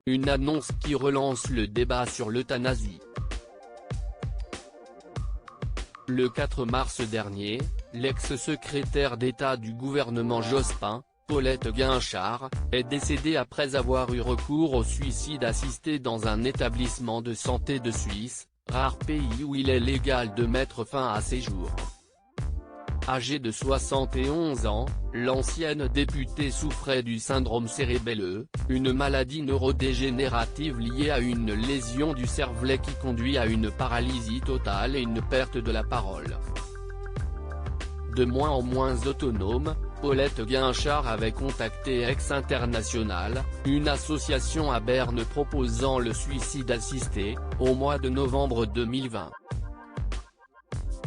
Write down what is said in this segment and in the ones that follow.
une annonce qui relance le débat sur l'euthanasie. Le 4 mars dernier, l'ex-secrétaire d'État du gouvernement Jospin, Paulette Guinchard, est décédée après avoir eu recours au suicide assisté dans un établissement de santé de Suisse, rare pays où il est légal de mettre fin à ses jours. Âgée de 71 ans, l'ancienne députée souffrait du syndrome cérébelleux, une maladie neurodégénérative liée à une lésion du cervelet qui conduit à une paralysie totale et une perte de la parole. De moins en moins autonome, Paulette Guinchard avait contacté Ex International, une association à Berne proposant le suicide assisté, au mois de novembre 2020.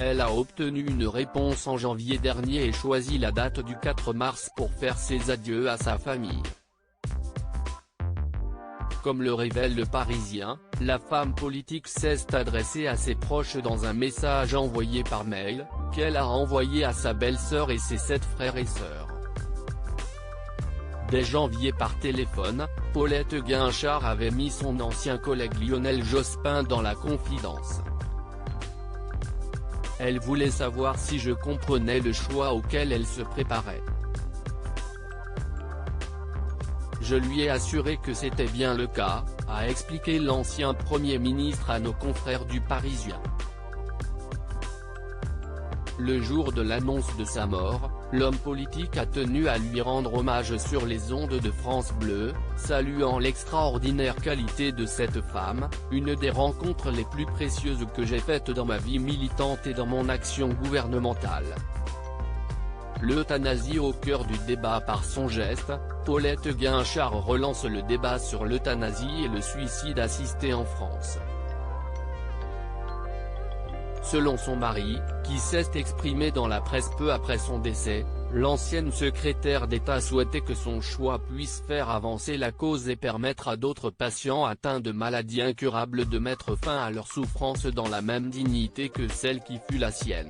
Elle a obtenu une réponse en janvier dernier et choisi la date du 4 mars pour faire ses adieux à sa famille. Comme le révèle Le Parisien, la femme politique s'est adressée à ses proches dans un message envoyé par mail, qu'elle a envoyé à sa belle-sœur et ses 7 frères et sœurs. Dès janvier par téléphone, Paulette Guinchard avait mis son ancien collègue Lionel Jospin dans la confidence. Elle voulait savoir si je comprenais le choix auquel elle se préparait. Je lui ai assuré que c'était bien le cas, a expliqué l'ancien Premier ministre à nos confrères du Parisien. Le jour de l'annonce de sa mort, l'homme politique a tenu à lui rendre hommage sur les ondes de France Bleu, saluant l'extraordinaire qualité de cette femme, une des rencontres les plus précieuses que j'ai faites dans ma vie militante et dans mon action gouvernementale. L'euthanasie au cœur du débat par son geste, Paulette Guinchard relance le débat sur l'euthanasie et le suicide assisté en France. Selon son mari, qui s'est exprimé dans la presse peu après son décès, l'ancienne secrétaire d'État souhaitait que son choix puisse faire avancer la cause et permettre à d'autres patients atteints de maladies incurables de mettre fin à leur souffrance dans la même dignité que celle qui fut la sienne.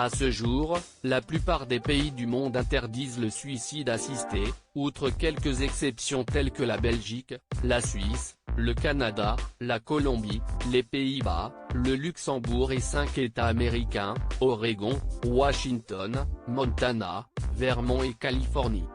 À ce jour, la plupart des pays du monde interdisent le suicide assisté, outre quelques exceptions telles que la Belgique, la Suisse, le Canada, la Colombie, les Pays-Bas, le Luxembourg et 5 États américains, Oregon, Washington, Montana, Vermont et Californie.